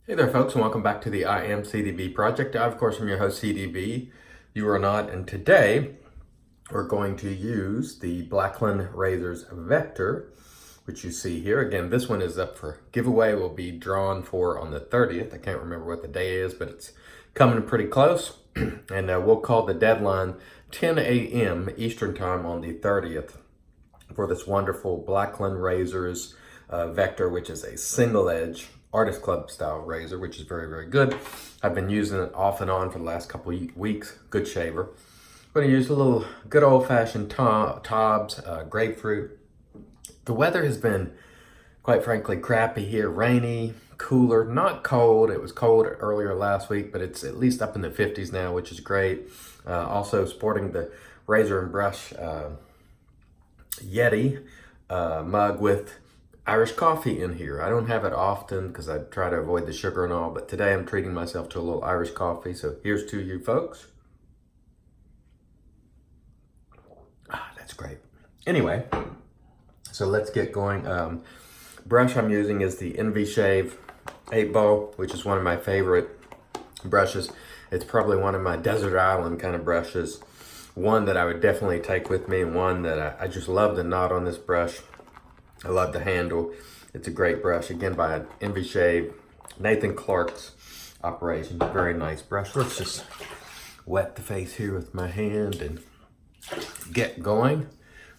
Hey there, folks, and welcome back to the I Am CDB project. I, of course, am your host, CDB. You are not, and today we're going to use the Blackland Razors Vector, which you see here. Again, this one is up for giveaway. Will be drawn for on the 30th. I can't remember what the day is, but it's coming pretty close. And we'll call the deadline 10 a.m. Eastern Time on the 30th for this wonderful Blackland Razors Vector, which is a single edge Artist Club style razor, which is very, very good. I've been using it off and on for the last couple of weeks. Good shaver. I'm going to use a little good old-fashioned TOBS Grapefruit. The weather has been, quite frankly, crappy here. Rainy, cooler, not cold. It was cold earlier last week, but it's at least up in the 50s now, which is great. Also sporting the razor and brush Yeti mug with Irish coffee in here. I don't have it often because I try to avoid the sugar and all, but today I'm treating myself to a little Irish coffee. So here's to you folks. That's great. Anyway, so let's get going. Brush I'm using is the Envy Shave 8-ball, which is one of my favorite brushes. It's probably one of my desert island kind of brushes. One that I would definitely take with me, and one that I just love the knot on this brush. I love the handle. It's a great brush, again, by Envy Shave, Nathan Clark's operation. Very nice brush. Let's just wet the face here with my hand and get going,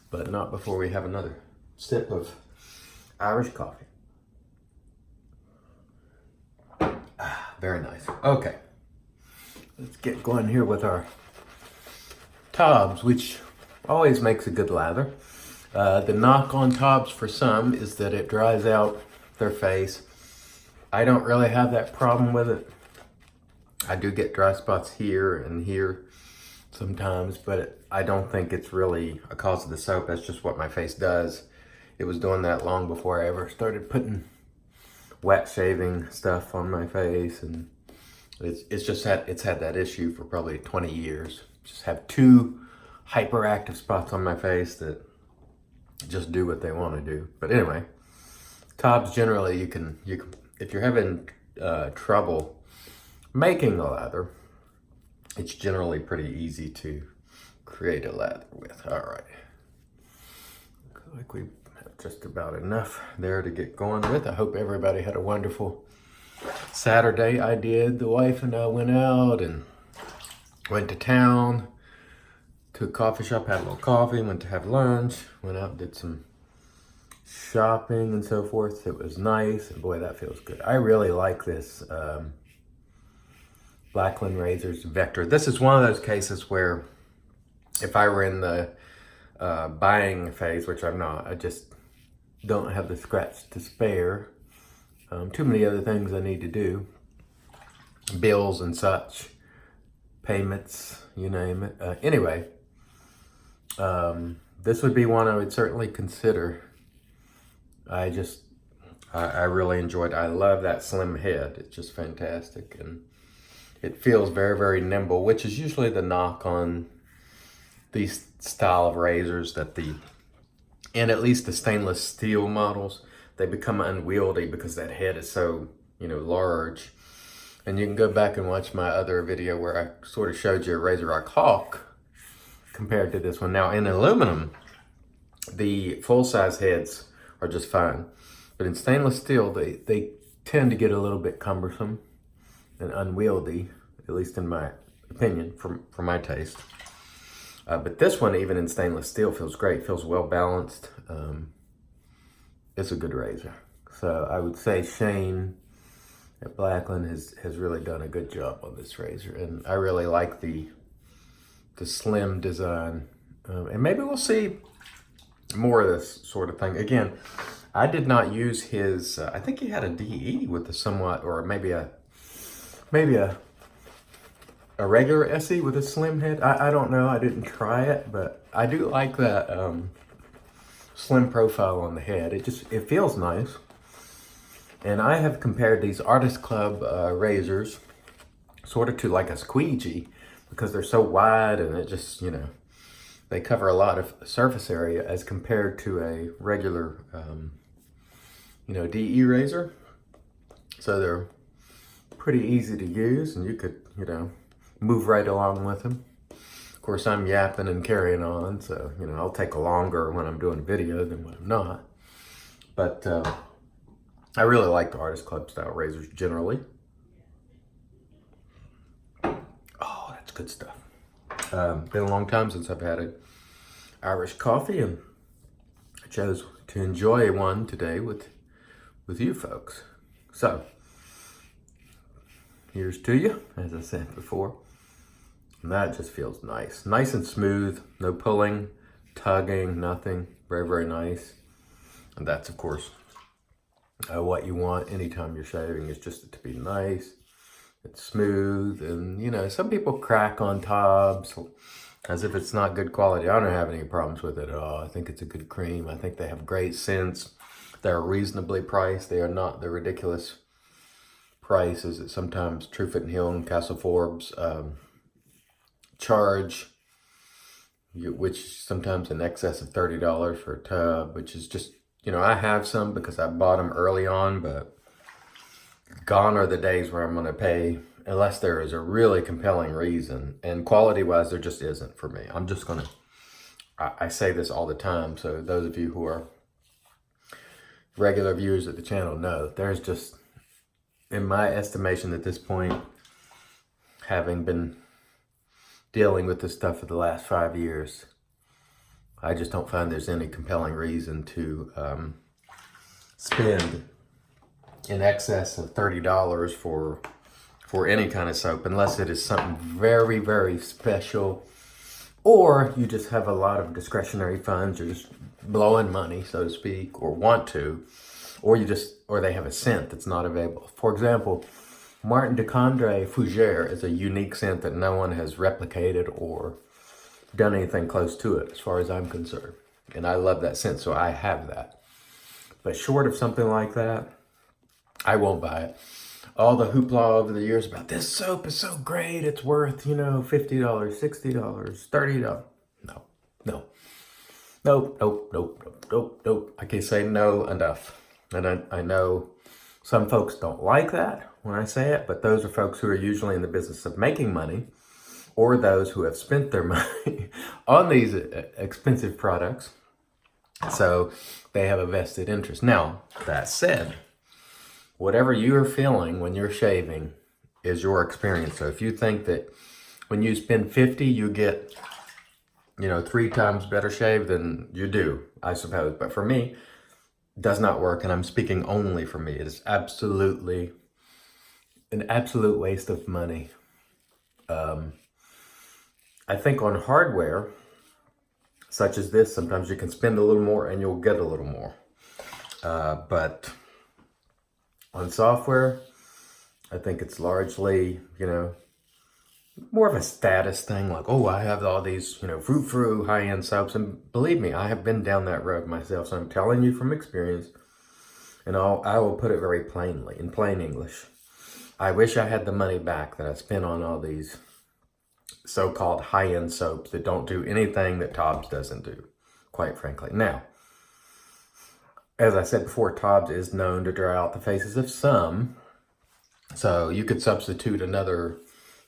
but not before we have another sip of Irish coffee. Very nice. Okay, let's get going here with our TOBS, which always makes a good lather. The knock on TOBS for some is that it dries out their face. I don't really have that problem with it. I do get dry spots here and here sometimes, but I don't think it's really a cause of the soap. That's just what my face does. It was doing that long before I ever started putting wet shaving stuff on my face, and it's had that issue for probably 20 years. Just have two hyperactive spots on my face that just do what they want to do. But anyway, TOBS generally you can if you're having trouble making a lather, it's generally pretty easy to create a lather with. All right, looks like we have just about enough there to get going with. I hope everybody had a wonderful Saturday. I did. The wife and I went out and went to town, to a coffee shop, had a little coffee, went to have lunch, went out and did some shopping and so forth. It was nice, and boy, that feels good. I really like this Blackland Razors Vector. This is one of those cases where if I were in the buying phase, which I'm not, I just don't have the scratch to spare. Too many other things I need to do, bills and such, payments, you name it. Anyway, this would be one I would certainly consider. I really enjoyed it. I love that slim head. It's just fantastic, and it feels very, very nimble, which is usually the knock on these style of razors, that and at least the stainless steel models, they become unwieldy because that head is so, large. And you can go back and watch my other video where I sort of showed you a Razor Hawk compared to this one. Now in aluminum, the full-size heads are just fine. But in stainless steel, they tend to get a little bit cumbersome and unwieldy, at least in my opinion, for my taste. But this one, even in stainless steel, feels great, feels well balanced. It's a good razor. So I would say Shane at Blackland has really done a good job on this razor, and I really like the slim design. And maybe we'll see more of this sort of thing. Again, I did not use his, I think he had a DE with a somewhat, or maybe a regular SE with a slim head. I don't know, I didn't try it, but I do like that slim profile on the head. It feels nice. And I have compared these Artist Club razors sort of to like a squeegee, because they're so wide and it just, they cover a lot of surface area as compared to a regular, DE razor. So they're pretty easy to use, and you could, you know, move right along with them. Of course, I'm yapping and carrying on, so, you know, I'll take longer when I'm doing a video than when I'm not. But I really like the Artist Club style razors generally. Oh, that's good stuff. Been a long time since I've had an Irish coffee, and I chose to enjoy one today with you folks. So, here's to you, as I said before. And that just feels nice. Nice and smooth, no pulling, tugging, nothing. Very, very nice. And that's, of course, what you want anytime you're shaving, is just it to be nice. It's smooth, and, you know, some people crack on TOBS as if it's not good quality. I don't have any problems with it at all. I think it's a good cream. I think they have great scents. They're reasonably priced. They are not the ridiculous prices that sometimes Truefit and Hill and Castle Forbes charge, which sometimes in excess of $30 for a tub, which is just, you know, I have some because I bought them early on, but gone are the days where I'm going to pay unless there is a really compelling reason. And quality-wise, there just isn't for me. I'm just going to, I say this all the time, so those of you who are regular viewers of the channel know, there's just, in my estimation at this point, having been dealing with this stuff for the last 5 years, I just don't find there's any compelling reason to spend in excess of $30 for any kind of soap, unless it is something very, very special, or you just have a lot of discretionary funds, you're just blowing money, so to speak, or want to, or they have a scent that's not available. For example, Martin de Condé Fougère is a unique scent that no one has replicated or done anything close to it, as far as I'm concerned. And I love that scent, so I have that. But short of something like that, I won't buy it. All the hoopla over the years about this soap is so great, it's worth, you know, $50, $60, $30. No, no. Nope, nope, nope, nope, nope, nope. I can't say no enough. And I know some folks don't like that when I say it, but those are folks who are usually in the business of making money, or those who have spent their money on these expensive products. So they have a vested interest. Now, that said, whatever you are feeling when you're shaving is your experience. So if you think that when you spend $50, you get, you know, 3 times better shave, then you do, I suppose. But for me, it does not work, and I'm speaking only for me. It is absolutely an absolute waste of money. I think on hardware, such as this, sometimes you can spend a little more and you'll get a little more. But on software, I think it's largely, you know, more of a status thing. Like, oh, I have all these, you know, frou-frou high-end soaps. And believe me, I have been down that road myself. So I'm telling you from experience. And I will put it very plainly, in plain English. I wish I had the money back that I spent on all these so-called high-end soaps that don't do anything that TOBS doesn't do, quite frankly. Now, as I said before, TOBS is known to dry out the faces of some. So you could substitute another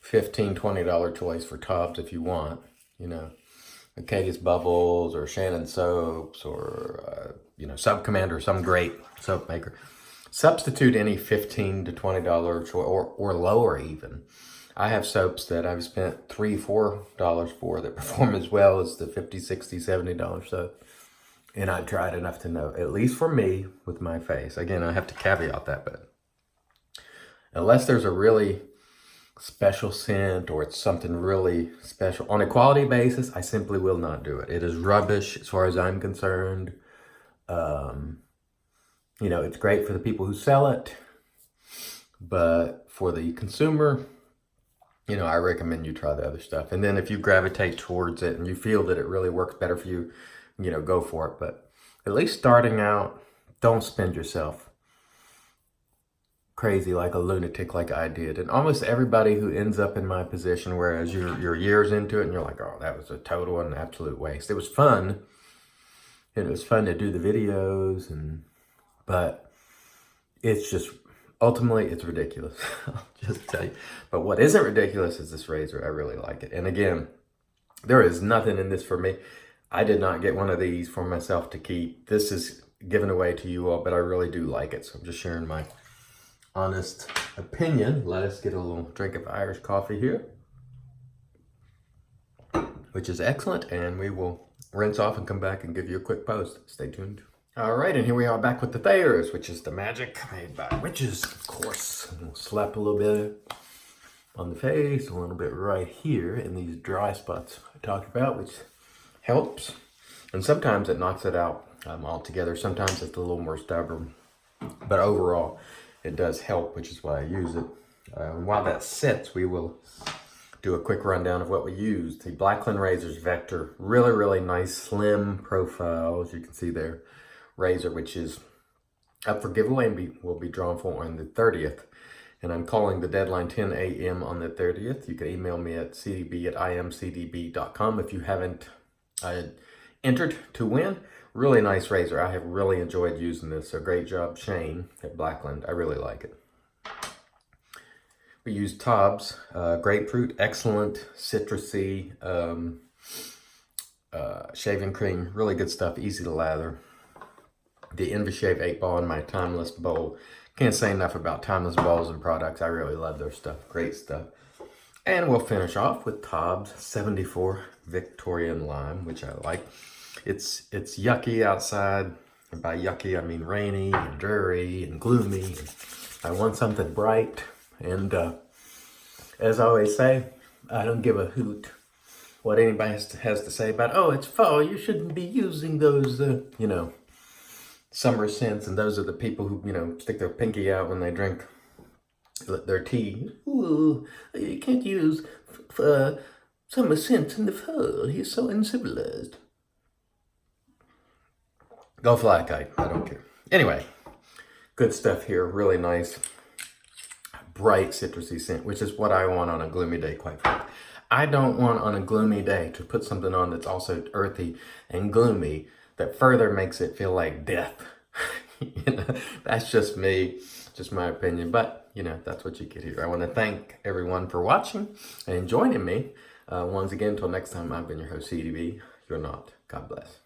$15, $20 choice for TOBS if you want. You know, Acadia's Bubbles or Shannon Soaps or, you know, Sub Commander, some great soap maker. Substitute any $15 to $20 choice or lower even. I have soaps that I've spent $3, $4 for that perform as well as the $50, $60, $70 soap. And I tried enough to know, at least for me, with my face. Again, I have to caveat that, but unless there's a really special scent or it's something really special, on a quality basis, I simply will not do it. It is rubbish as far as I'm concerned. You know, it's great for the people who sell it, but for the consumer, you know, I recommend you try the other stuff. And then if you gravitate towards it and you feel that it really works better for you, you know, go for it. But at least starting out, don't spend yourself crazy like a lunatic like I did. And almost everybody who ends up in my position, whereas you're years into it and you're like, oh, that was a total and absolute waste. It was fun. And it was fun to do the videos, but it's just ultimately, it's ridiculous. I'll just tell you. But what isn't ridiculous is this razor. I really like it. And again, there is nothing in this for me. I did not get one of these for myself to keep. This is given away to you all, but I really do like it. So I'm just sharing my honest opinion. Let us get a little drink of Irish coffee here, which is excellent. And we will rinse off and come back and give you a quick post. Stay tuned. All right, and here we are back with the Thayers, which is the magic made by witches, of course. And we'll slap a little bit on the face, a little bit right here in these dry spots I talked about, which helps. And sometimes it knocks it out altogether. Sometimes it's a little more stubborn, but overall it does help, which is why I use it. While that sits, we will do a quick rundown of what we used. The Blackland Razors Vector, really, really nice, slim profile, as you can see there, razor, which is up for giveaway and will be drawn for on the 30th. And I'm calling the deadline 10 a.m. on the 30th. You can email me at cdb@imcdb.com if you haven't entered to win. Really nice razor. I have really enjoyed using this. So great job, Shane at Blackland. I really like it. We used TOBS, Grapefruit, excellent, citrusy, shaving cream, really good stuff, easy to lather. The Shave 8 Ball in my Timeless bowl. Can't say enough about Timeless bowls and products. I really love their stuff. Great stuff. And we'll finish off with TOBS 74 Victorian Lime, which I like. It's yucky outside. And by yucky, I mean rainy and dreary and gloomy. I want something bright. And as I always say, I don't give a hoot what anybody has to say about, oh, it's fall, you shouldn't be using those, summer scents, and those are the people who, stick their pinky out when they drink their tea. Ooh, you can't use summer scents in the fall. You're so uncivilized. Go fly a kite. I don't care. Anyway, good stuff here. Really nice, bright, citrusy scent, which is what I want on a gloomy day, quite frankly. I don't want on a gloomy day to put something on that's also earthy and gloomy that further makes it feel like death. That's just me, just my opinion, but that's what you get here. I want to thank everyone for watching and joining me. Once again, until next time, I've been your host, CDB. You're not. God bless.